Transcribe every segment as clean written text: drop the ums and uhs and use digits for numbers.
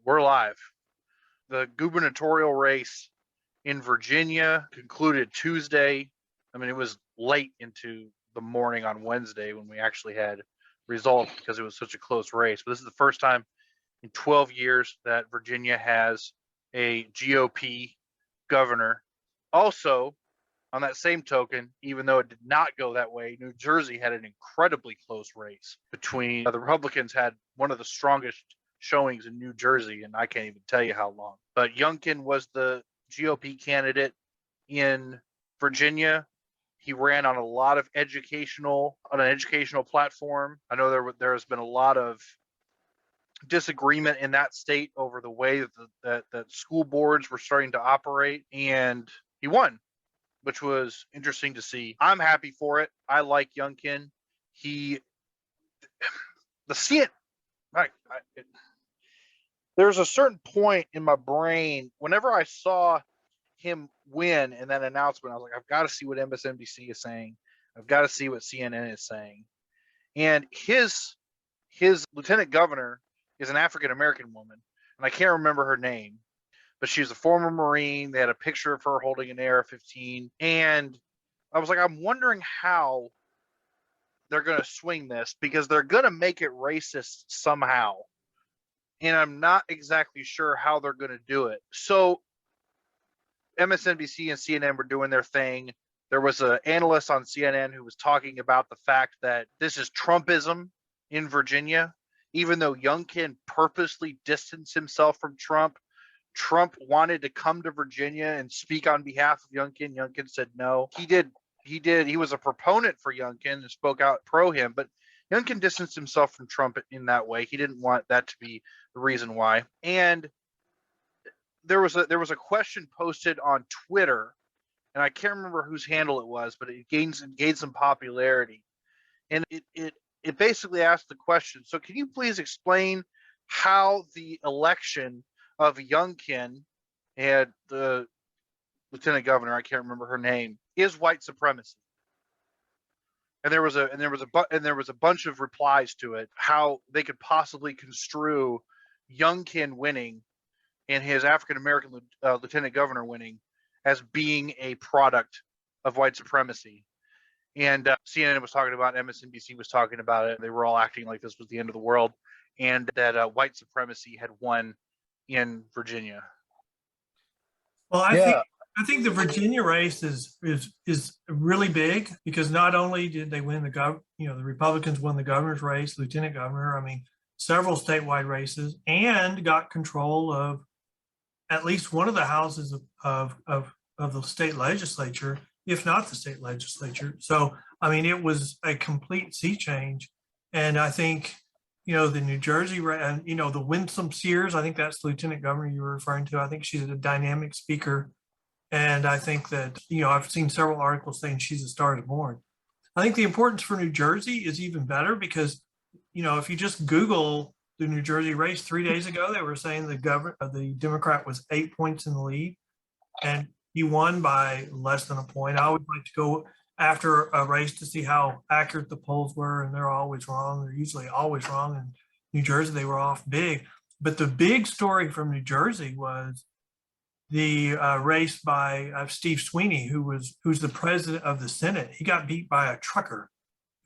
We're live. The gubernatorial race in Virginia concluded Tuesday. I mean, it was late into the morning on Wednesday when we actually had results because it was such a close race. But this is the first time in 12 years that Virginia has a GOP governor. Also, on that same token, even though it did not go that way, New Jersey had an incredibly close race between the Republicans had one of the strongest showings in New Jersey, and I can't even tell you how long. But Youngkin was the GOP candidate in Virginia. He ran on an educational platform. I know there has been a lot of disagreement in that state over the way that school boards were starting to operate, and he won, which was interesting to see. I'm happy for it. I like Youngkin. There's a certain point in my brain whenever I saw him win in that announcement, I was like, I've got to see what MSNBC is saying. I've got to see what CNN is saying. And his lieutenant governor is an African-American woman, and I can't remember her name, but she's a former Marine. They had a picture of her holding an AR-15. And I was like, I'm wondering how they're going to swing this, because they're going to make it racist somehow. And I'm not exactly sure how they're going to do it. So MSNBC and CNN were doing their thing. There was an analyst on CNN who was talking about the fact that this is Trumpism in Virginia. Even though Youngkin purposely distanced himself from Trump wanted to come to Virginia and speak on behalf of Youngkin. Youngkin said no. He did. He was a proponent for Youngkin and spoke out pro him, but Youngkin distanced himself from Trump in that way. He didn't want that to be the reason why. And there was a question posted on Twitter, and I can't remember whose handle it was, but it gained some popularity. And it basically asked the question, so can you please explain how the election of Youngkin and the lieutenant governor, I can't remember her name, is white supremacy? And there was a bunch of replies to it, how they could possibly construe Youngkin winning and his African-American lieutenant governor winning as being a product of white supremacy. And CNN was talking about it, MSNBC was talking about it. They were all acting like this was the end of the world, and that white supremacy had won in Virginia. Well, I think the Virginia race is really big, because not only did they win the Republicans won the governor's race, lieutenant governor, I mean, several statewide races, and got control of at least one of the houses of the state legislature, if not the state legislature. So, I mean, it was a complete sea change. And I think, the New Jersey, and, the Winsome Sears, I think that's the lieutenant governor you were referring to. I think she's a dynamic speaker. And I think that, I've seen several articles saying she's a star is born. I think the importance for New Jersey is even better because, if you just Google the New Jersey race 3 days ago, they were saying the Democrat was 8 points in the lead, and he won by less than a point. I always like to go after a race to see how accurate the polls were, and they're always wrong. They're usually always wrong. In New Jersey, they were off big. But the big story from New Jersey was the race by Steve Sweeney, who's the president of the Senate. He got beat by a trucker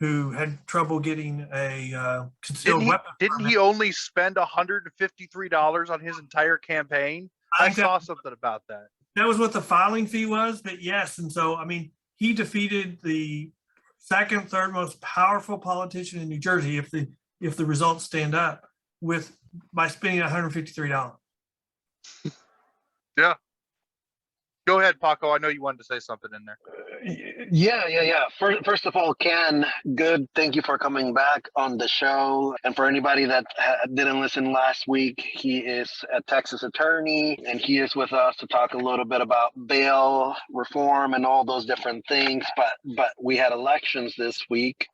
who had trouble getting a concealed weapon. Didn't he only spend $153 on his entire campaign? I saw something about that. That was what the filing fee was, but yes. And so, I mean, he defeated the second, third most powerful politician in New Jersey, if the results stand up, by spending $153. Yeah. Go ahead, Paco. I know you wanted to say something in there. Yeah. First of all, Ken, good. Thank you for coming back on the show. And for anybody that didn't listen last week, he is a Texas attorney, and he is with us to talk a little bit about bail reform and all those different things. But we had elections this week,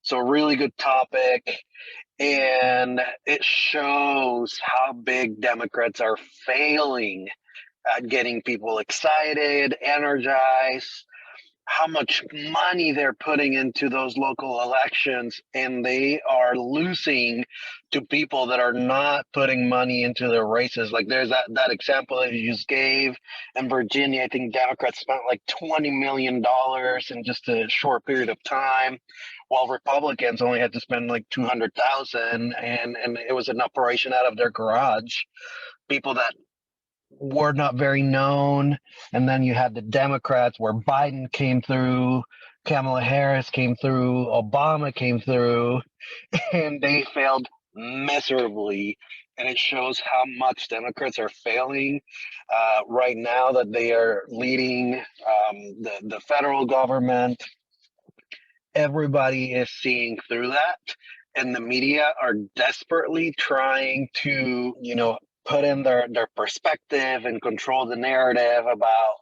so really good topic. And it shows how big Democrats are failing at getting people excited, energized, how much money they're putting into those local elections, and they are losing to people that are not putting money into their races. Like there's that example that you just gave in Virginia. I think Democrats spent like $20 million in just a short period of time, while Republicans only had to spend like 200,000, and it was an operation out of their garage. People that were not very known. And then you had the Democrats where Biden came through, Kamala Harris came through, Obama came through, and they failed miserably. And it shows how much Democrats are failing right now, that they are leading the federal government. Everybody is seeing through that. And the media are desperately trying to, put in their perspective and control the narrative about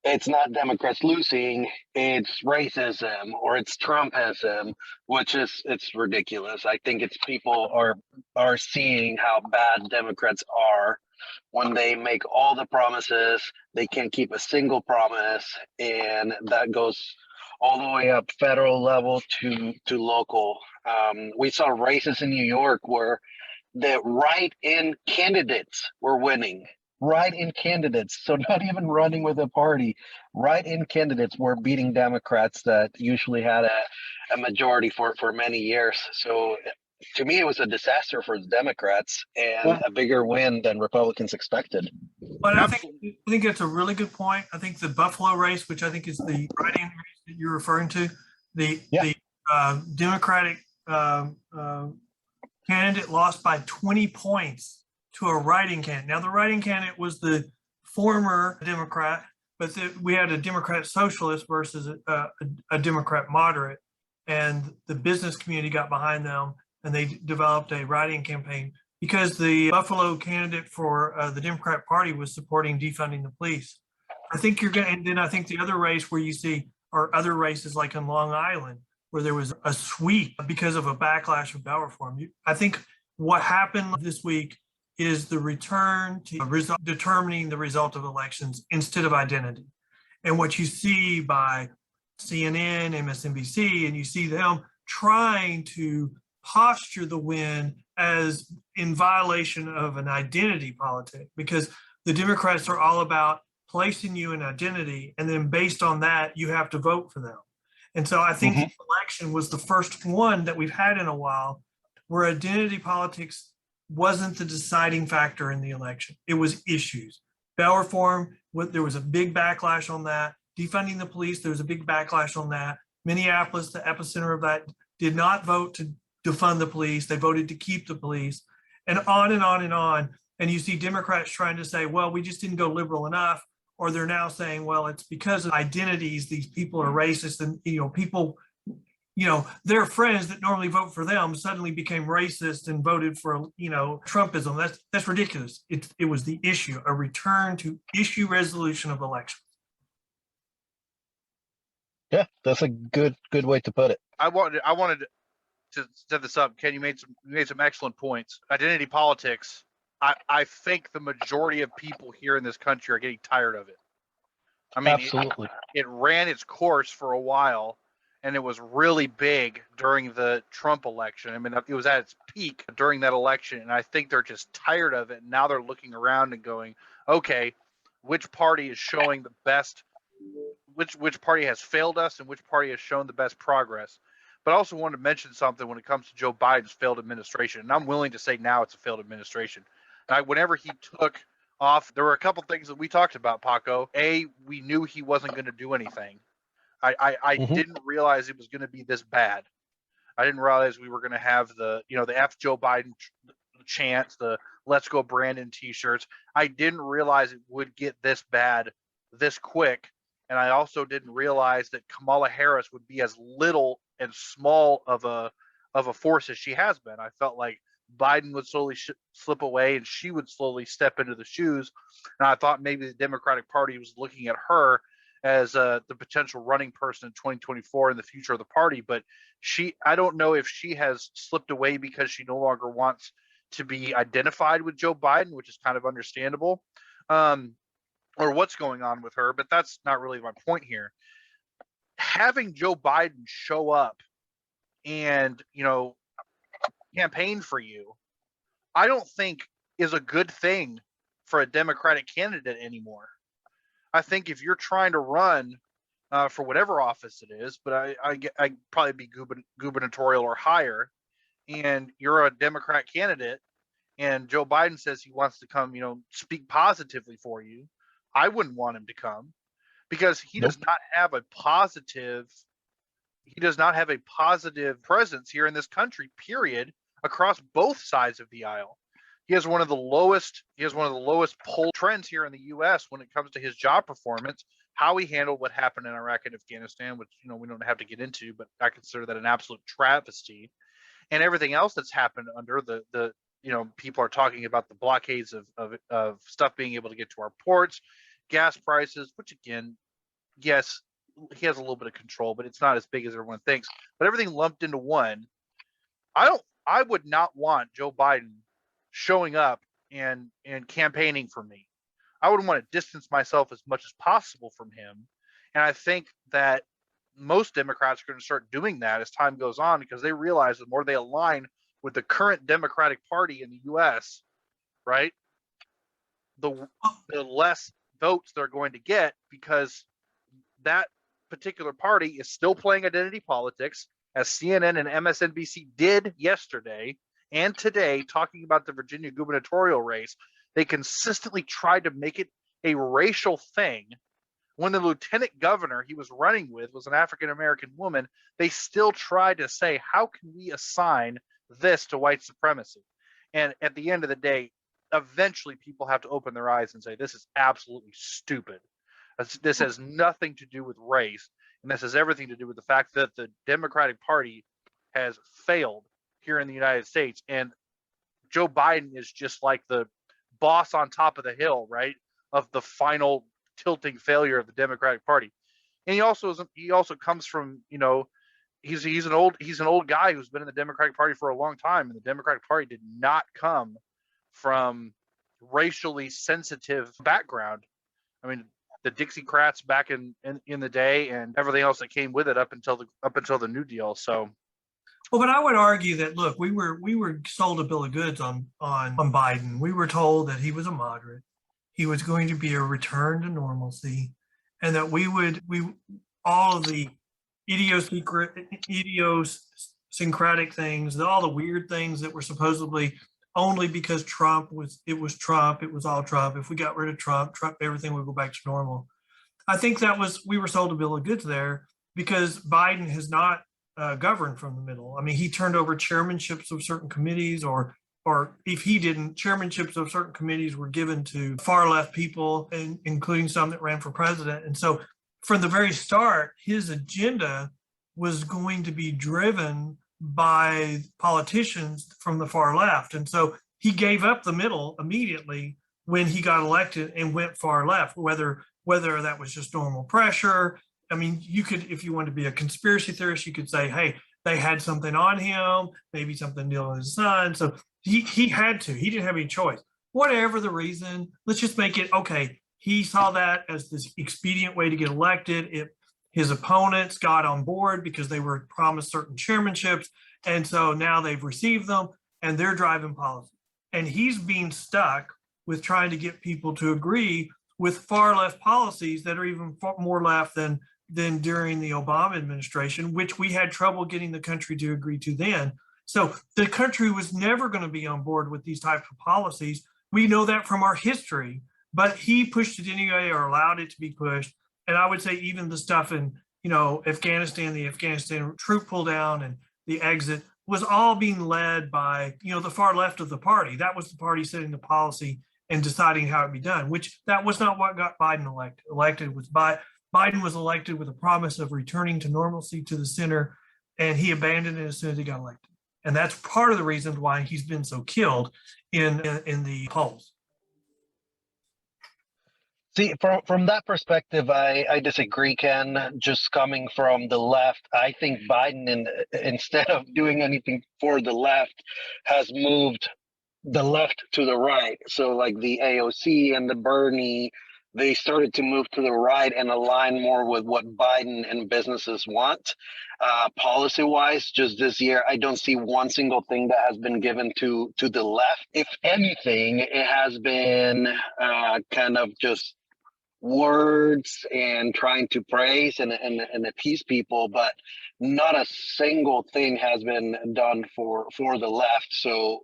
it's not Democrats losing, it's racism or it's Trumpism, which is it's ridiculous. I think it's people are seeing how bad Democrats are when they make all the promises, they can't keep a single promise, and that goes all the way up federal level to local. We saw races in New York where the write-in candidates were winning. Write-in candidates, so not even running with a party. Write-in candidates were beating Democrats that usually had a majority for many years. So to me, it was a disaster for the Democrats and a bigger win than Republicans expected. But I think it's a really good point. I think the Buffalo race, which I think is the write-in race that you're referring to, the Democratic candidate lost by 20 points to a write-in candidate. Now, the write-in candidate was the former Democrat, but we had a Democrat socialist versus a Democrat moderate, and the business community got behind them, and they developed a write-in campaign because the Buffalo candidate for the Democrat Party was supporting defunding the police. I think and then I think the other race where you see are other races like in Long Island, where there was a sweep because of a backlash of bail reform. I think what happened this week is the return to determining the result of elections instead of identity. And what you see by CNN, MSNBC, and you see them trying to posture the win as in violation of an identity politic, because the Democrats are all about placing you in identity, and then based on that, you have to vote for them. And so I think the election was the first one that we've had in a while where identity politics wasn't the deciding factor in the election. It was issues. Bail reform, there was a big backlash on that. Defunding the police, there was a big backlash on that. Minneapolis, the epicenter of that, did not vote to defund the police. They voted to keep the police, and on and on and on. And you see Democrats trying to say, well, we just didn't go liberal enough. Or they're now saying, well, it's because of identities, these people are racist, and people, their friends that normally vote for them suddenly became racist and voted for, Trumpism. That's ridiculous. It was the issue, a return to issue resolution of elections. Yeah, that's a good way to put it. I wanted to set this up. Ken, you made some excellent points. Identity politics. I think the majority of people here in this country are getting tired of it. I mean, absolutely. It ran its course for a while, and it was really big during the Trump election. I mean, it was at its peak during that election, and I think they're just tired of it. And now they're looking around and going, okay, which party is showing the best, which party has failed us, and which party has shown the best progress. But I also wanted to mention something when it comes to Joe Biden's failed administration, and I'm willing to say now it's a failed administration. Whenever he took off, there were a couple things that we talked about, Paco. We knew he wasn't going to do anything. I didn't realize it was going to be this bad. I didn't realize we were going to have the F Joe Biden chants, the Let's Go Brandon t-shirts. I didn't realize it would get this bad this quick. And I also didn't realize that Kamala Harris would be as little and small of a force as she has been. I felt like Biden would slowly slip away and she would slowly step into the shoes. And I thought maybe the Democratic Party was looking at her as the potential running person in 2024 in the future of the party. But I don't know if she has slipped away because she no longer wants to be identified with Joe Biden, which is kind of understandable, or what's going on with her. But that's not really my point here. Having Joe Biden show up and, campaign for you, I don't think is a good thing for a Democratic candidate anymore. I think if you're trying to run for whatever office it is, but I'd probably be gubernatorial or higher, and you're a Democrat candidate, and Joe Biden says he wants to come, speak positively for you, I wouldn't want him to come because he does not have a positive presence here in this country, period, across both sides of the aisle. He has one of the lowest poll trends here in the US when it comes to his job performance, how he handled what happened in Iraq and Afghanistan, which we don't have to get into, but I consider that an absolute travesty. And everything else that's happened under the people are talking about the blockades of stuff being able to get to our ports, gas prices, which again, yes, he has a little bit of control, but it's not as big as everyone thinks. But everything lumped into one, I would not want Joe Biden showing up and campaigning for me. I would want to distance myself as much as possible from him. And I think that most Democrats are going to start doing that as time goes on, because they realize the more they align with the current Democratic Party in the US, right, the less votes they're going to get, because that particular party is still playing identity politics, as CNN and MSNBC did yesterday and today, talking about the Virginia gubernatorial race. They consistently tried to make it a racial thing. When the lieutenant governor he was running with was an African-American woman, they still tried to say, how can we assign this to white supremacy? And at the end of the day, eventually people have to open their eyes and say, this is absolutely stupid. This has nothing to do with race, and this has everything to do with the fact that the Democratic Party has failed here in the United States, and Joe Biden is just like the boss on top of the hill, right, of the final tilting failure of the Democratic Party. And he also comes from, he's an old guy who's been in the Democratic Party for a long time, and the Democratic Party did not come from racially sensitive background. I mean, the Dixiecrats back in the day, and everything else that came with it up until the New Deal. So, well, but I would argue that, look, we were sold a bill of goods on Biden. We were told that he was a moderate, he was going to be a return to normalcy, and that all of the idiosyncratic things, all the weird things that were supposedly only because it was all Trump. If we got rid of Trump, everything would go back to normal. I think we were sold a bill of goods there, because Biden has not governed from the middle. I mean, he turned over chairmanships of certain committees, or if he didn't, chairmanships of certain committees were given to far left people, including some that ran for president. And so from the very start, his agenda was going to be driven by politicians from the far left. And so he gave up the middle immediately when he got elected and went far left, whether that was just normal pressure. I mean, you could, if you wanted to be a conspiracy theorist, you could say, hey, they had something on him, maybe something dealing with his son. So he had to, he didn't have any choice. Whatever the reason, let's just make it, okay, he saw that as this expedient way to get elected. His opponents got on board because they were promised certain chairmanships. And so now they've received them and they're driving policy. And he's being stuck with trying to get people to agree with far left policies that are even more left than during the Obama administration, which we had trouble getting the country to agree to then. So the country was never going to be on board with these types of policies. We know that from our history, but he pushed it anyway, or allowed it to be pushed. And I would say even the stuff in, Afghanistan, the Afghanistan troop pull down and the exit was all being led by, the far left of the party. That was the party setting the policy and deciding how it be done, which that was not what got Biden elected. Biden was elected with a promise of returning to normalcy to the center, and he abandoned it as soon as he got elected. And that's part of the reason why he's been so killed in the polls. See, from that perspective, I disagree, Ken. Just coming from the left, I think Biden, instead of doing anything for the left, has moved the left to the right. So like the AOC and the Bernie they started to move to the right and align more with what Biden and businesses want. Policy-wise, just this year, I don't see one single thing that has been given to the left. If anything, it has been kind of just words and trying to praise and appease people, but not a single thing has been done for the left. So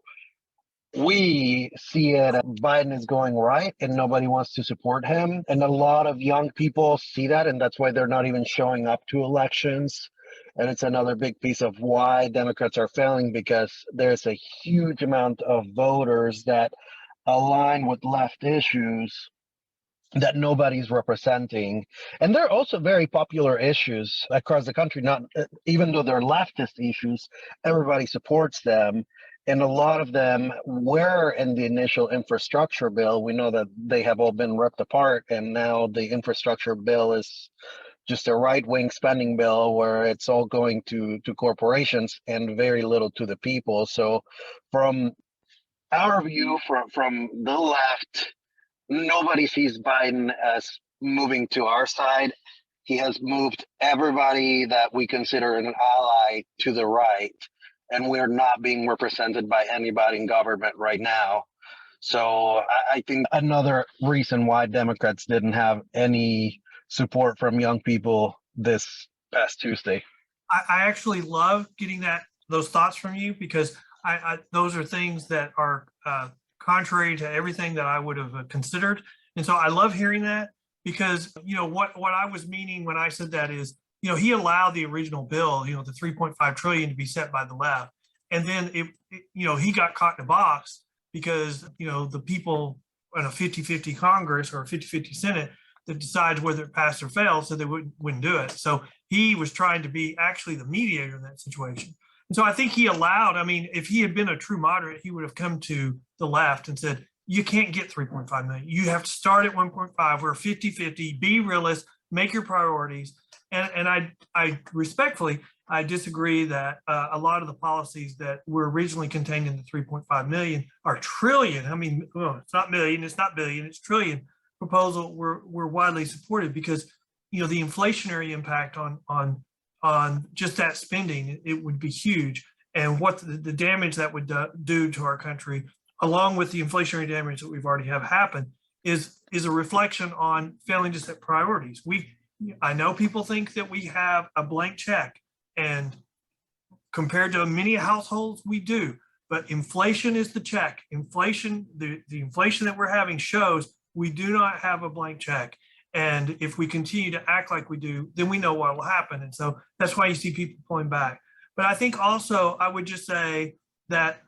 we see it, Biden is going right and nobody wants to support him, and a lot of young people see that, and that's why they're not even showing up to elections. And it's another big piece of why Democrats are failing, because there's a huge amount of voters that align with left issues that nobody's representing. And they're also very popular issues across the country, not even though they're leftist issues, everybody supports them. And a lot of them were in the initial infrastructure bill. We know that they have all been ripped apart, and now the infrastructure bill is just a right-wing spending bill where it's all going to corporations and very little to the people. So from our view, from the left, nobody sees Biden as moving to our side. He has moved everybody that we consider an ally to the right, and we're not being represented by anybody in government right now. So I think another reason why Democrats didn't have any support from young people this past Tuesday. I actually love getting those thoughts from you, because those are things that are contrary to everything that I would have considered. And so I love hearing that, because, what I was meaning when I said that is, he allowed the original bill, the 3.5 trillion to be set by the left. And then he got caught in a box because, the people in a 50-50 Congress or a 50-50 Senate that decides whether it passed or failed, so they wouldn't do it. So he was trying to be actually the mediator in that situation. And so I think he allowed, if he had been a true moderate, he would have come to the left and said, you can't get 3.5 million. You have to start at 1.5. We're 50-50, be realist, make your priorities. And I respectfully, I disagree that a lot of the policies that were originally contained in the 3.5 million are trillion. It's not million, it's not billion, it's trillion proposal were widely supported, because, the inflationary impact on just that spending, it would be huge. And what the damage that would do to our country, along with the inflationary damage that we've already have happened, is a reflection on failing to set priorities. I know people think that we have a blank check, and compared to many households, we do. But inflation is the check. Inflation, the inflation that we're having shows we do not have a blank check. And if we continue to act like we do, then we know what will happen. And so that's why you see people pulling back. But I think also I would just say that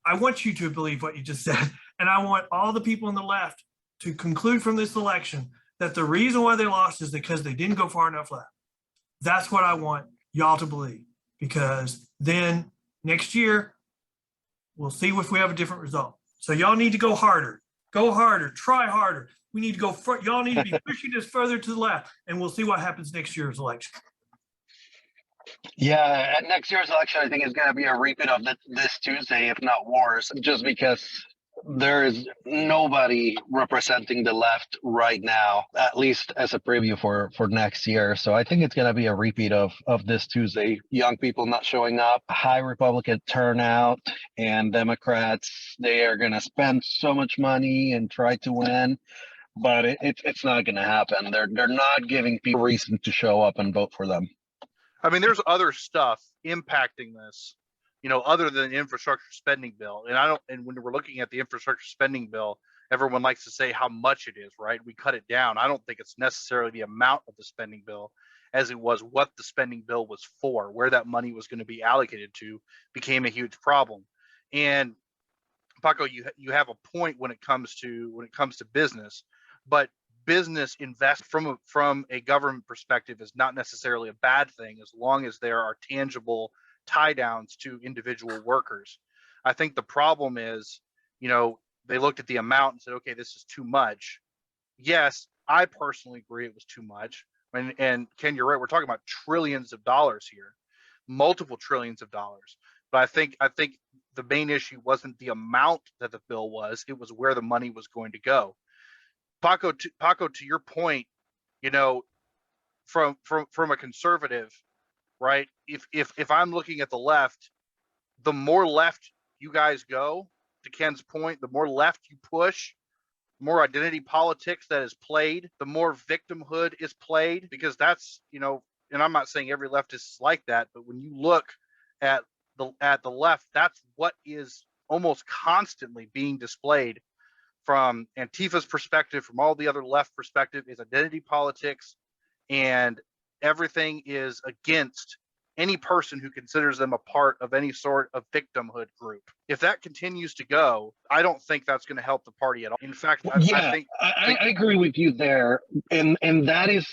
I want you to believe what you just said. And I want all the people on the left to conclude from this election that the reason why they lost is because they didn't go far enough left. That's what I want y'all to believe, because then next year we'll see if we have a different result. So y'all need to go harder, try harder. We need to go, y'all need to be pushing this further to the left, and we'll see what happens next year's election. Yeah, at next year's election, I think it's going to be a repeat of this Tuesday, if not worse, just because there is nobody representing the left right now, at least as a preview for next year. So I think it's going to be a repeat of this Tuesday. Young people not showing up, high Republican turnout, and Democrats, they are going to spend so much money and try to win, but it's not going to happen. They're not giving people reason to show up and vote for them. There's other stuff impacting this, other than the infrastructure spending bill. And when we're looking at the infrastructure spending bill, everyone likes to say how much it is, right? We cut it down. I don't think it's necessarily the amount of the spending bill as it was what the spending bill was for. Where that money was going to be allocated to became a huge problem. And Paco, you have a point when it comes to business, but business invest from a government perspective is not necessarily a bad thing, as long as there are tangible tie downs to individual workers. I think the problem is, they looked at the amount and said, okay, this is too much. Yes, I personally agree it was too much. And Ken, you're right. We're talking about trillions of dollars here, multiple trillions of dollars. But I think the main issue wasn't the amount that the bill was; it was where the money was going to go. Paco, to your point, you know, from a conservative, right? If I'm looking at the left, the more left you guys go, to Ken's point, the more left you push, more identity politics that is played, the more victimhood is played, because that's, you know, and I'm not saying every leftist is like that, but when you look at the left, that's what is almost constantly being displayed from Antifa's perspective, from all the other left perspective, is identity politics, and everything is against any person who considers them a part of any sort of victimhood group. If that continues to go, I don't think that's going to help the party at all. In fact, Yeah, I think I agree with you there, and that is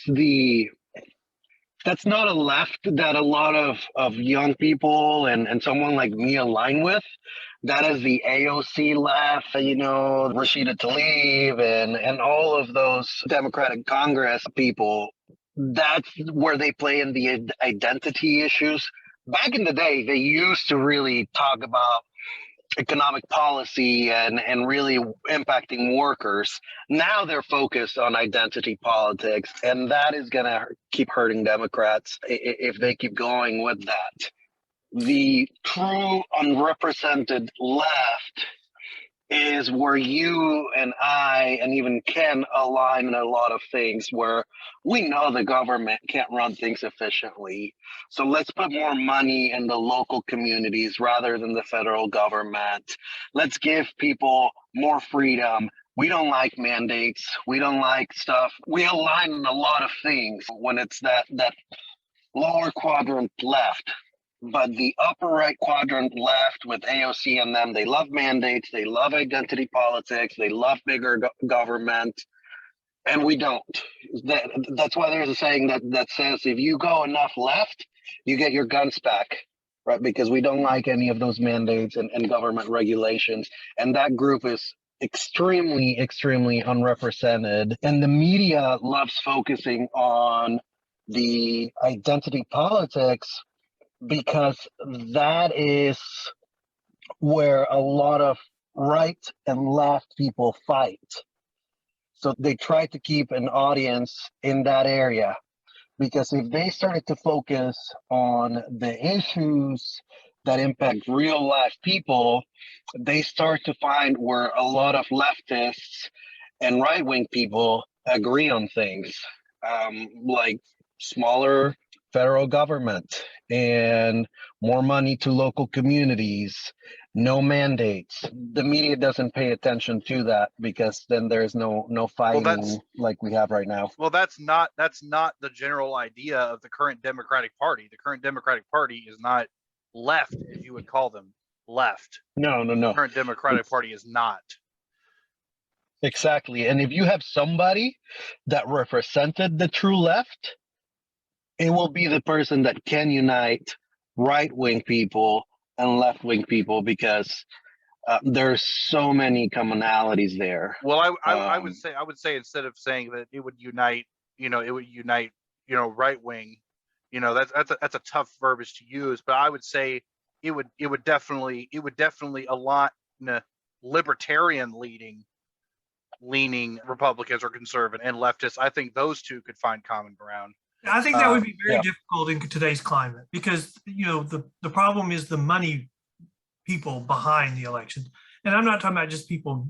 that's not a left that a lot of young people and someone like me align with. That is the AOC left, you know, Rashida Tlaib and all of those Democratic Congress people. That's where they play in the identity issues. Back in the day, they used to really talk about economic policy and really impacting workers. Now they're focused on identity politics, and that is going to keep hurting Democrats if they keep going with that. The true unrepresented left is where you and I and even Ken align in a lot of things, where we know the government can't run things efficiently. So let's put more money in the local communities rather than the federal government. Let's give people more freedom. We don't like mandates. We don't like stuff. We align in a lot of things when it's that lower quadrant left. But the upper right quadrant left with AOC and them, they love mandates, they love identity politics, they love bigger government, and we don't. That's why there's a saying that says if you go enough left, you get your guns back, right? Because we don't like any of those mandates and government regulations. And that group is extremely, extremely unrepresented. And the media loves focusing on the identity politics because that is where a lot of right and left people fight. So they try to keep an audience in that area, because if they started to focus on the issues that impact real life people, they start to find where a lot of leftists and right-wing people agree on things, like smaller federal government and more money to local communities, no mandates. The media doesn't pay attention to that because then there's no fighting like we have right now. Well, that's not the general idea of the current Democratic Party. The current Democratic Party is not left, as you would call them, left. No. The current Democratic Party is not. Exactly. And if you have somebody that represented the true left, it will be the person that can unite right-wing people and left-wing people, because there's so many commonalities there. Well, I would say instead of saying that it would unite, right-wing, that's a tough verbiage to use, but I would say it would definitely align libertarian leaning Republicans or conservative and leftists. I think those two could find common ground. I think that would be very difficult in today's climate, because the problem is the money people behind the elections. And I'm not talking about just people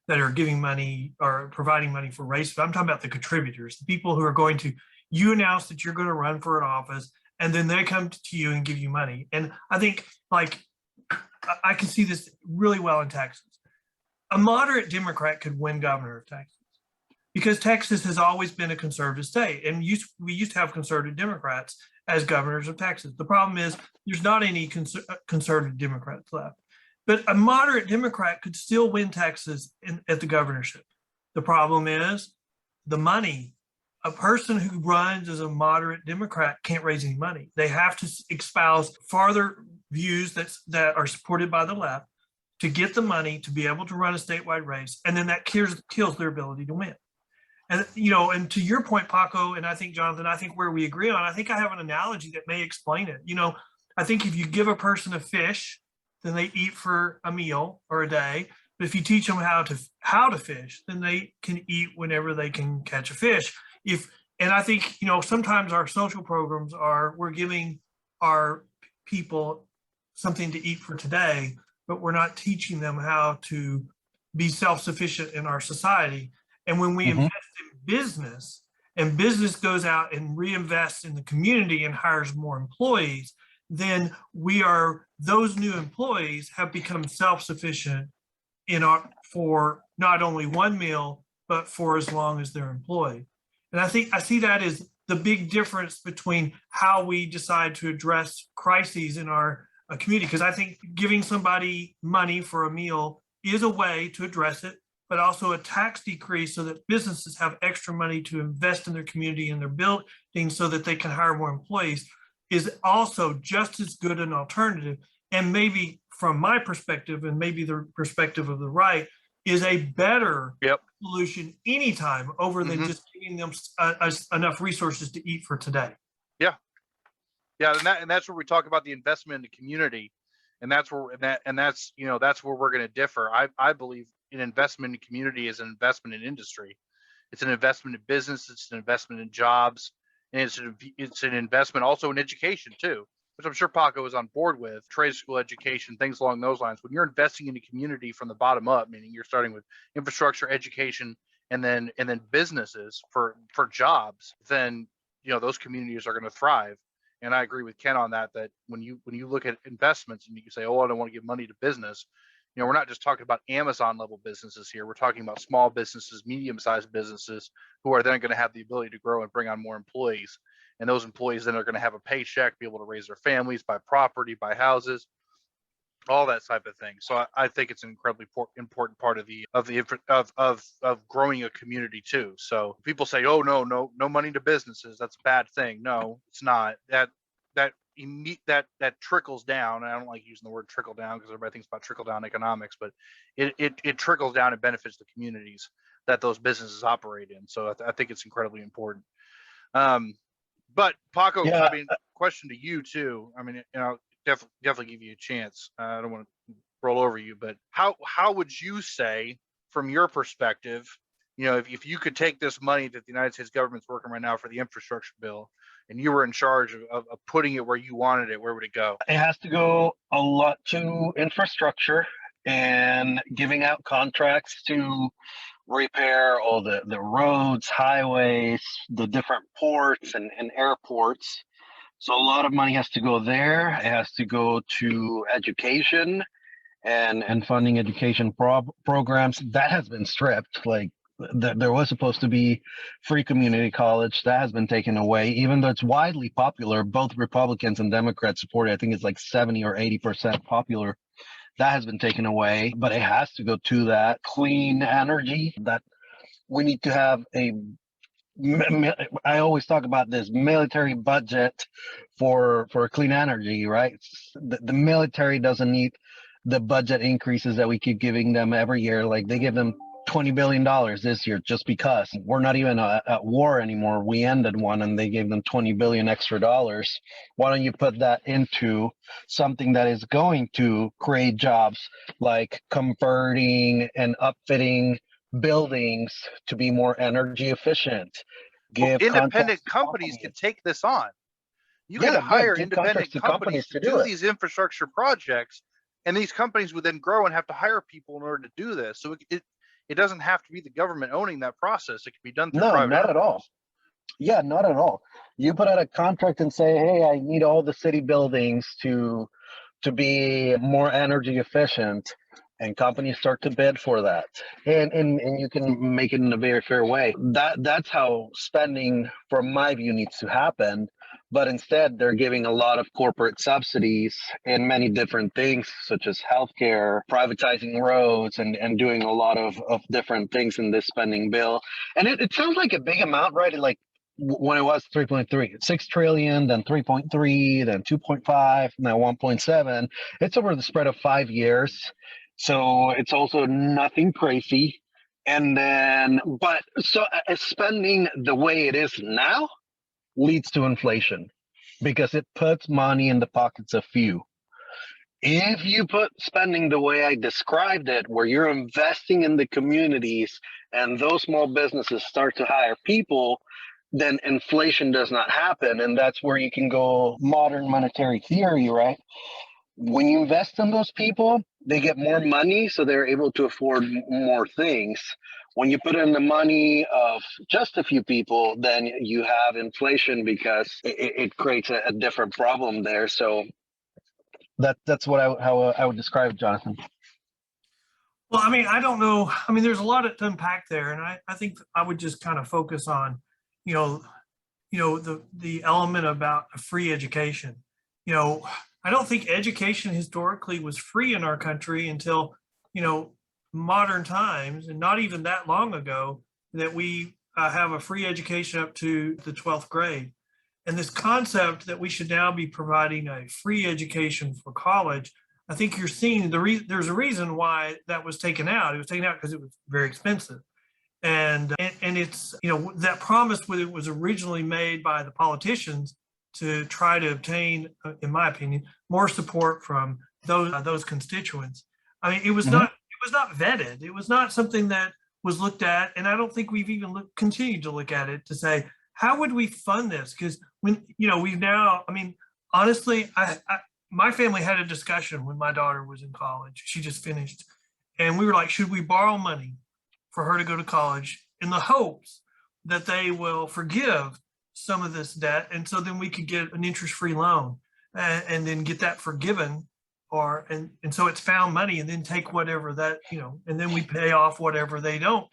that are giving money or providing money for race, but I'm talking about the contributors, the people who are going to, you announce that you're going to run for an office, and then they come to you and give you money. And I think, like, I can see this really well in Texas. A moderate Democrat could win governor of Texas, because Texas has always been a conservative state, and we used to have conservative Democrats as governors of Texas. The problem is there's not any conservative Democrats left. But a moderate Democrat could still win Texas at the governorship. The problem is the money. A person who runs as a moderate Democrat can't raise any money. They have to espouse farther views that are supported by the left to get the money to be able to run a statewide race, and then that kills their ability to win. And and to your point, Paco, and I think Jonathan, I think where we agree on, I think I have an analogy that may explain it. I think if you give a person a fish, then they eat for a meal or a day. But if you teach them how to fish, then they can eat whenever they can catch a fish. And I think, sometimes our social programs we're giving our people something to eat for today, but we're not teaching them how to be self-sufficient in our society. And when we invest in business, and business goes out and reinvests in the community and hires more employees, then those new employees have become self-sufficient for not only one meal, but for as long as they're employed. And I see that as the big difference between how we decide to address crises in our community. Because I think giving somebody money for a meal is a way to address it, but also a tax decrease so that businesses have extra money to invest in their community and their buildings so that they can hire more employees is also just as good an alternative. And maybe from my perspective, and maybe the perspective of the right, is a better solution anytime over than just giving them enough resources to eat for today. Yeah, and that's where we talk about the investment in the community, and that's where that's where we're going to differ. I believe an investment in community is an investment in industry. It's an investment in business. It's an investment in jobs, and it's an investment also in education too, which I'm sure Paco is on board with. Trade school education, things along those lines. When you're investing in the community from the bottom up, meaning you're starting with infrastructure, education, and then businesses for jobs, then those communities are going to thrive. And I agree with Ken on that when you look at investments and you say, oh, I don't want to give money to business, we're not just talking about Amazon level businesses here. We're talking about small businesses, medium-sized businesses who are then going to have the ability to grow and bring on more employees. And those employees then are going to have a paycheck, be able to raise their families, buy property, buy houses, all that type of thing. So I think it's an incredibly important part of growing a community too. So people say, oh, no money to businesses, that's a bad thing. No, it's not. That trickles down. And I don't like using the word trickle down because everybody thinks about trickle down economics, but it trickles down and benefits the communities that those businesses operate in. So I think it's incredibly important. But Paco, question to you too. Definitely give you a chance. I don't want to roll over you, but how would you say, from your perspective, if you could take this money that the United States government's working right now for the infrastructure bill, and you were in charge of putting it where you wanted it, where would it go? It has to go a lot to infrastructure and giving out contracts to repair all the roads, highways, the different ports and airports. So a lot of money has to go there. It has to go to education and funding education programs. That has been stripped. Like there was supposed to be free community college. That has been taken away, even though it's widely popular. Both Republicans and Democrats support it. I think it's like 70 or 80% popular. That has been taken away, but it has to go to that. Clean energy, that we need to have I always talk about this military budget for clean energy, right? The military doesn't need the budget increases that we keep giving them every year. Like they give them $20 billion this year just because we're not even at war anymore. We ended one and they gave them $20 billion extra dollars. Why don't you put that into something that is going to create jobs, like converting and upfitting buildings to be more energy efficient? Independent companies can take this on. You can hire independent companies to do these infrastructure projects, and these companies would then grow and have to hire people in order to do this. So it doesn't have to be the government owning that process. It can be done through private. Not at all. Yeah, not at all. You put out a contract and say, hey, I need all the city buildings to be more energy efficient, and companies start to bid for that. And you can make it in a very fair way. That's how spending, from my view, needs to happen. But instead, they're giving a lot of corporate subsidies in many different things, such as healthcare, privatizing roads, and doing a lot of different things in this spending bill. And it sounds like a big amount, right? Like when it was 3.3, 6 trillion, then 3.3, then 2.5, now 1.7. It's over the spread of 5 years. So it's also nothing crazy. And then, but so spending the way it is now leads to inflation because it puts money in the pockets of few. If you put spending the way I described it, where you're investing in the communities and those small businesses start to hire people, then inflation does not happen. And that's where you can go modern monetary theory, right? When you invest in those people, they get more money, so they're able to afford more things. When you put in the money of just a few people, then you have inflation because it creates a different problem there. So that's what how I would describe it, Jonathan. Well, I mean, I don't know. I mean, there's a lot to unpack there, and I think I would just kind of focus on, you know, the element about a free education. You know, I don't think education historically was free in our country until, you know, modern times, and not even that long ago that we have a free education up to the 12th grade. And this concept that we should now be providing a free education for college, I think you're seeing there's a reason why that was taken out. It was taken out because it was very expensive. And it's, you know, that promise when it was originally made by the politicians to try to obtain, in my opinion, more support from those constituents. I mean, it was not vetted. It was not something that was looked at, and I don't think we've even continued to look at it to say how would we fund this? Because when, you know, we've now, I mean, honestly, my family had a discussion when my daughter was in college. She just finished, and we were like, should we borrow money for her to go to college in the hopes that they will forgive some of this debt, and so then we could get an interest-free loan, and then get that forgiven, or and so it's found money, and then take whatever that, you know, and then we pay off whatever they don't.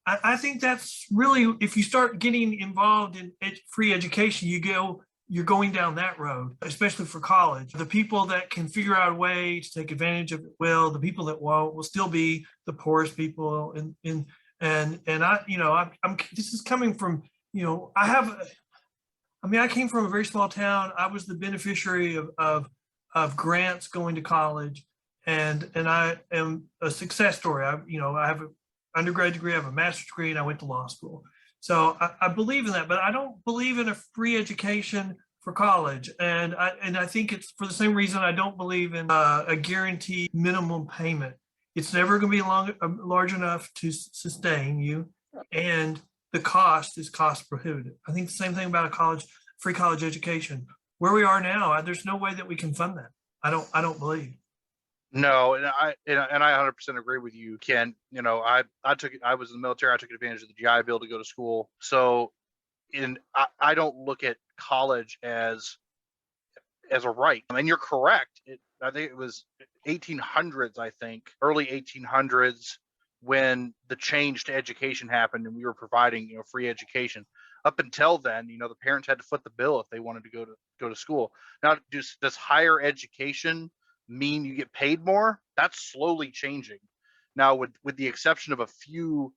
I think that's really, if you start getting involved in free education, you're going down that road, especially for college. The people that can figure out a way to take advantage of it will. The people that won't will still be the poorest people. And I, you know, I'm this is coming from, you know, I mean, I came from a very small town. I was the beneficiary of grants going to college, and I am a success story. You know, I have an undergrad degree, I have a master's degree, and I went to law school. So I believe in that, but I don't believe in a free education for college. And I think it's for the same reason I don't believe in a guaranteed minimum payment. It's never going to be large enough to sustain you, and the cost is cost prohibitive. I think the same thing about a free college education. Where we are now, there's no way that we can fund that. I don't believe. No, and I 100% agree with you, Ken. You know, I was in the military. I took advantage of the GI Bill to go to school. So, I don't look at college as a right. And you're correct. I think it was 1800s. I think early 1800s when the change to education happened, and we were providing, you know, free education. Up until then, you know, the parents had to foot the bill if they wanted to go to school. Now, does higher education mean you get paid more? That's slowly changing. Now, with the exception of a few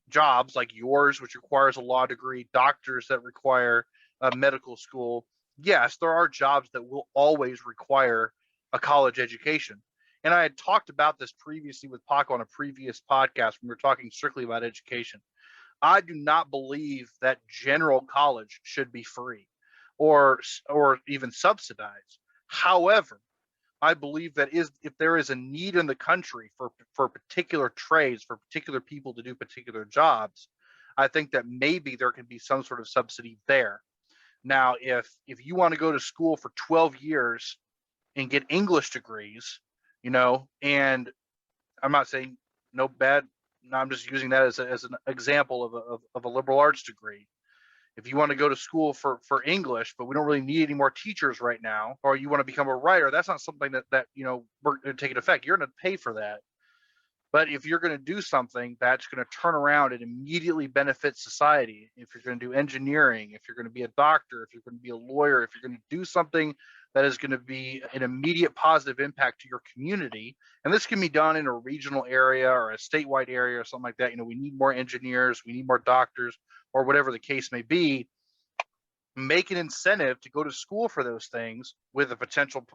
jobs like yours, which requires a law degree, doctors that require a medical school, yes, there are jobs that will always require a college education. And I had talked about this previously with Paco on a previous podcast when we were talking strictly about education. I do not believe that general college should be free or even subsidized. However, I believe that if there is a need in the country for particular trades, for particular people to do particular jobs, I think that maybe there can be some sort of subsidy there. Now, if you want to go to school for 12 years and get English degrees, you know, and I'm not saying no bad, no, I'm just using that as an example of a liberal arts degree. If you want to go to school for English, but we don't really need any more teachers right now, or you want to become a writer, that's not something that you know, we're going to take into effect. You're going to pay for that. But if you're going to do something that's going to turn around and immediately benefit society, if you're going to do engineering, if you're going to be a doctor, if you're going to be a lawyer, if you're going to do something that is going to be an immediate positive impact to your community, and this can be done in a regional area or a statewide area or something like that, you know, we need more engineers, we need more doctors, or whatever the case may be, make an incentive to go to school for those things with a potential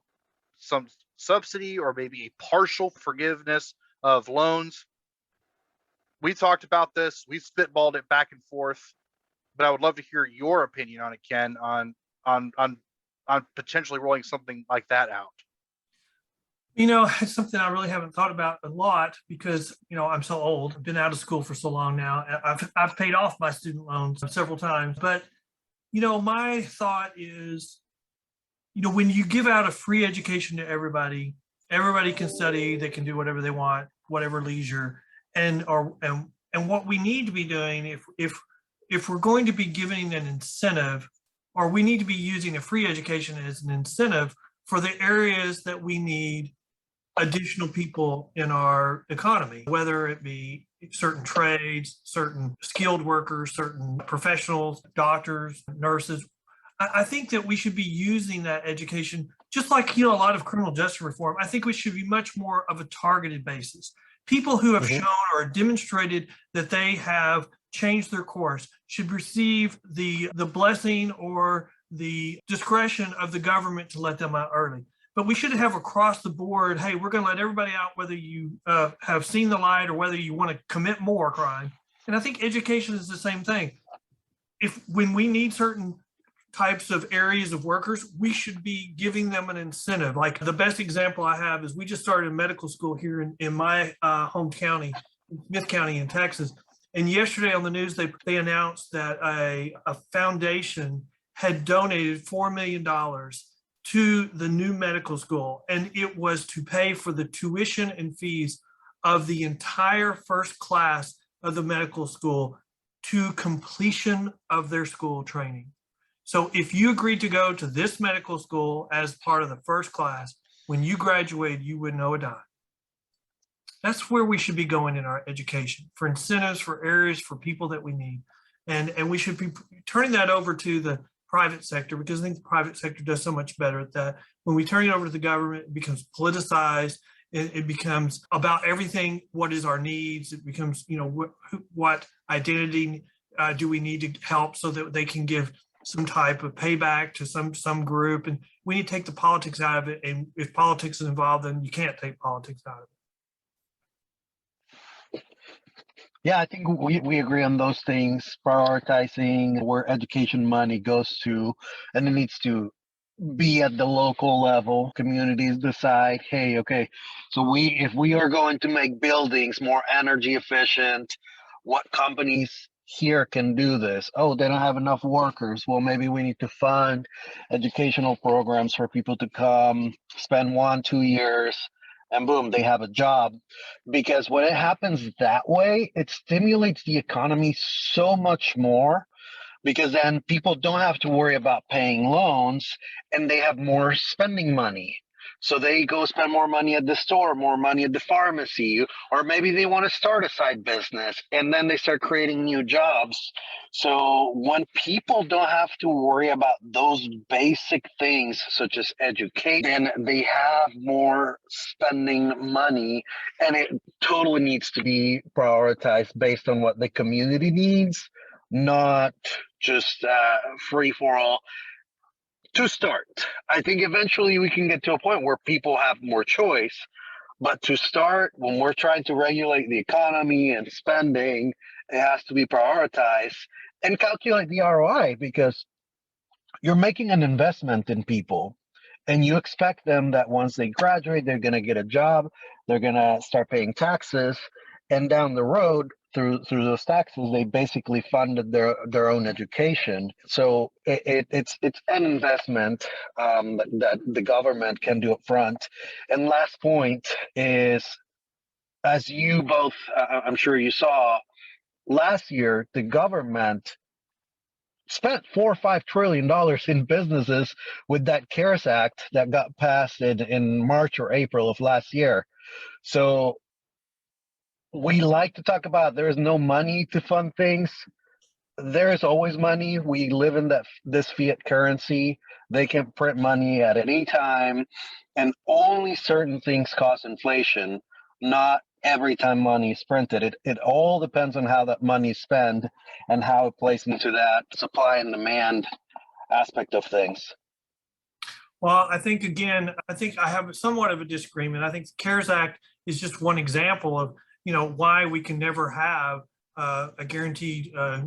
some subsidy or maybe a partial forgiveness of loans. We talked about this, we've spitballed it back and forth, but I would love to hear your opinion on it, Ken, on potentially rolling something like that out. It's something I really haven't thought about a lot because, I'm so old. I've been out of school for so long now. I've paid off my student loans several times. But, my thought is, when you give out a free education to everybody, everybody can study, they can do whatever they want, whatever leisure. And what we need to be doing, if we're going to be giving an incentive, or we need to be using a free education as an incentive for the areas that we need additional people in our economy, whether it be certain trades, certain skilled workers, certain professionals, doctors, nurses. I think that we should be using that education, just like, a lot of criminal justice reform. I think we should be much more of a targeted basis. People who have shown or demonstrated that they have changed their course should receive the blessing or the discretion of the government to let them out early. But we should have across the board, hey, we're going to let everybody out, whether you have seen the light or whether you want to commit more crime. And I think education is the same thing. When we need certain types of areas of workers, we should be giving them an incentive. Like the best example I have is we just started a medical school here in my home county, Smith County in Texas. And yesterday on the news, they announced that a foundation had donated $4 million to the new medical school. And it was to pay for the tuition and fees of the entire first class of the medical school to completion of their school training. So if you agreed to go to this medical school as part of the first class, when you graduated, you wouldn't owe a dime. That's where we should be going in our education, for incentives, for areas, for people that we need. And we should be turning that over to the private sector, because I think the private sector does so much better at that. When we turn it over to the government, it becomes politicized. It becomes about everything. What is our needs? It becomes, what identity do we need to help so that they can give some type of payback to some group. And we need to take the politics out of it. And if politics is involved, then you can't take politics out of it. Yeah, I think we agree on those things, prioritizing where education money goes to, and it needs to be at the local level. Communities decide, hey, okay, so if we are going to make buildings more energy efficient, what companies here can do this? Oh, they don't have enough workers. Well, maybe we need to fund educational programs for people to come spend 1-2 years, and boom, they have a job. Because when it happens that way, it stimulates the economy so much more, because then people don't have to worry about paying loans and they have more spending money. So they go spend more money at the store, more money at the pharmacy, or maybe they want to start a side business and then they start creating new jobs. So when people don't have to worry about those basic things, such as education, they have more spending money, and it totally needs to be prioritized based on what the community needs, not just free for all. To start, I think eventually we can get to a point where people have more choice. But to start, when we're trying to regulate the economy and spending, it has to be prioritized and calculate the ROI, because you're making an investment in people and you expect them that once they graduate, they're going to get a job, they're going to start paying taxes, and down the road, through those taxes, they basically funded their own education. So it's an investment that the government can do up front. And last point is, as you both, I'm sure you saw, last year the government spent $4 or $5 trillion in businesses with that CARES Act that got passed in March or April of last year. So we like to talk about there is no money to fund things. There is always money. We live in this fiat currency. They can print money at any time, and only certain things cause inflation, not every time money is printed. It all depends on how that money is spent and how it plays into that supply and demand aspect of things. Well, I think I have somewhat of a disagreement. I think the CARES Act is just one example of why we can never have a guaranteed a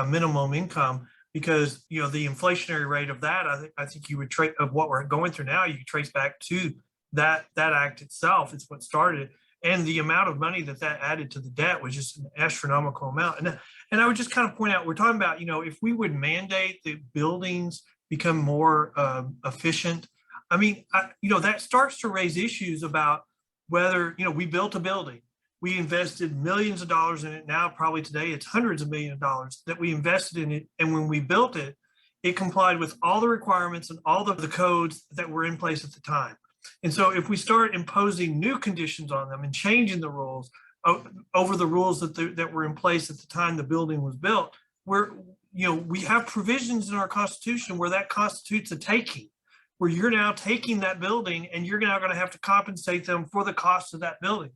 minimum income, because the inflationary rate of that, I think you would trace of what we're going through now, you trace back to that act itself is what started it. And the amount of money that added to the debt was just an astronomical amount. And I would just kind of point out, we're talking about, if we would mandate that buildings become more efficient, I mean, that starts to raise issues about whether, we built a building, we invested millions of dollars in it. Now, probably today, it's hundreds of millions of dollars that we invested in it. And when we built it, it complied with all the requirements and all of the codes that were in place at the time. And so if we start imposing new conditions on them and changing the rules over the rules that were in place at the time the building was built, we have provisions in our Constitution where that constitutes a taking, where you're now taking that building and you're now going to have to compensate them for the cost of that building.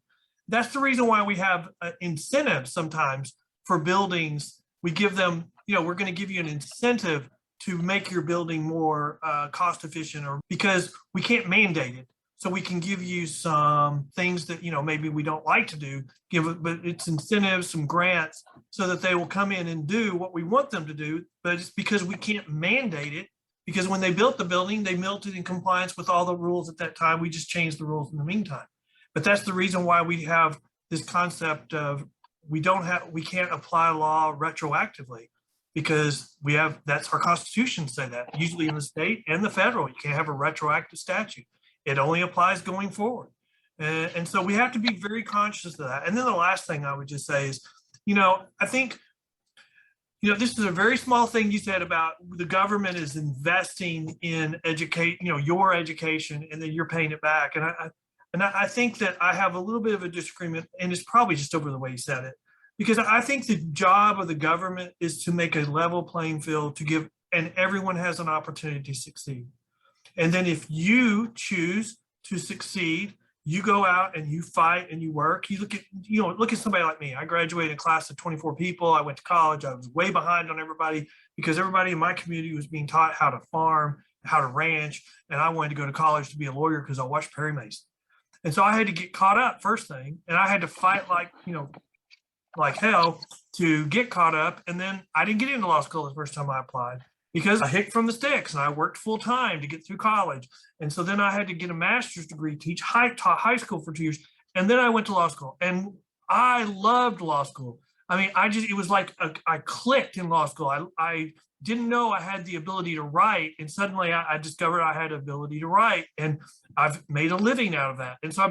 That's the reason why we have incentives sometimes for buildings. We give them, we're going to give you an incentive to make your building more cost efficient, or because we can't mandate it. So we can give you some things that, maybe we don't like to do, but it's incentives, some grants, so that they will come in and do what we want them to do. But it's because we can't mandate it, because when they built the building, they built it in compliance with all the rules at that time. We just changed the rules in the meantime. But that's the reason why we have this concept of we can't apply law retroactively, because that's our Constitution say that. Usually in the state and the federal, you can't have a retroactive statute. It only applies going forward. And so we have to be very conscious of that. And then the last thing I would just say is, I think, this is a very small thing you said about the government is investing in your education, and then you're paying it back. And I think that I have a little bit of a disagreement, and it's probably just over the way you said it, because I think the job of the government is to make a level playing field and everyone has an opportunity to succeed. And then if you choose to succeed, you go out and you fight and you work. You look at somebody like me. I graduated a class of 24 people. I went to college. I was way behind on everybody because everybody in my community was being taught how to farm, how to ranch, and I wanted to go to college to be a lawyer because I watched Perry Mason. And so I had to get caught up first thing, and I had to fight like hell to get caught up. And then I didn't get into law school the first time I applied because I hit from the sticks and I worked full time to get through college. And so then I had to get a master's degree, taught high school for 2 years. And then I went to law school, and I loved law school. I mean, it was like I clicked in law school. I didn't know I had the ability to write, and suddenly I discovered I had ability to write, and I've made a living out of that. And so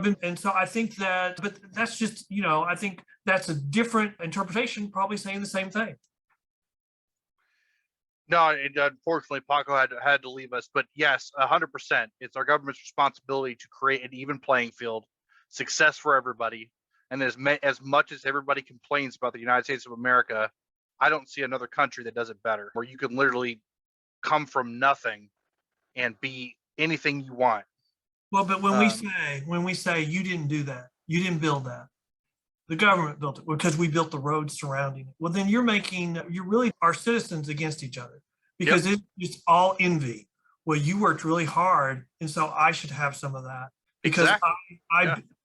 I think that, but that's just, I think that's a different interpretation, probably saying the same thing. No, unfortunately, Paco had to leave us. But yes, 100%. It's our government's responsibility to create an even playing field, success for everybody. And as much as everybody complains about the United States of America, I don't see another country that does it better, where you can literally come from nothing and be anything you want. Well, but when we say you didn't do that, you didn't build that, the government built it because we built the roads surrounding it. Well, then you're really our citizens against each other, because it's all envy. Well, you worked really hard, and so I should have some of that because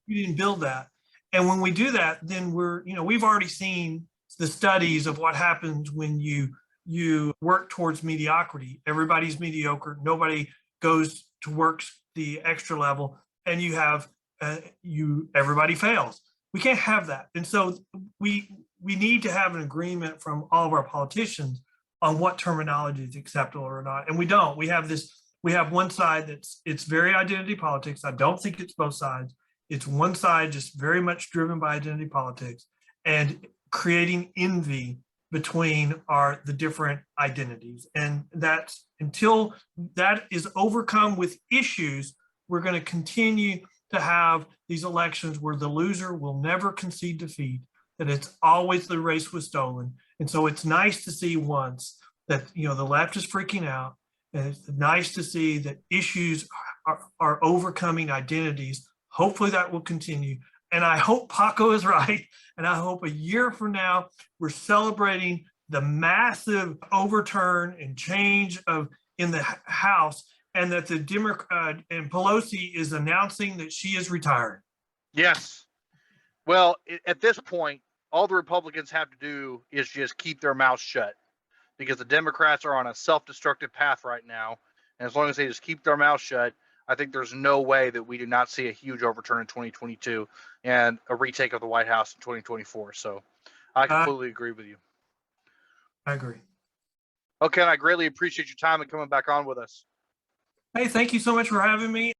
you didn't build that. And when we do that, then we've already seen the studies of what happens when you work towards mediocrity. Everybody's mediocre. Nobody goes to work the extra level, and everybody fails. We can't have that. And so we need to have an agreement from all of our politicians on what terminology is acceptable or not. And we don't. We have one side it's very identity politics. I don't think it's both sides. It's one side just very much driven by identity politics and creating envy between the different identities. And that's, until that is overcome with issues, we're going to continue to have these elections where the loser will never concede defeat, that it's always the race was stolen. And so it's nice to see once that, the left is freaking out. And it's nice to see that issues are overcoming identities. Hopefully that will continue. And I hope Paco is right. And I hope a year from now, we're celebrating the massive overturn and change in the House, and that the Democrat and Pelosi is announcing that she is retiring. Yes. Well, at this point, all the Republicans have to do is just keep their mouths shut, because the Democrats are on a self-destructive path right now. And as long as they just keep their mouths shut, I think there's no way that we do not see a huge overturn in 2022 and a retake of the White House in 2024. So I completely agree with you. I agree. Okay, and I greatly appreciate your time and coming back on with us. Hey, thank you so much for having me.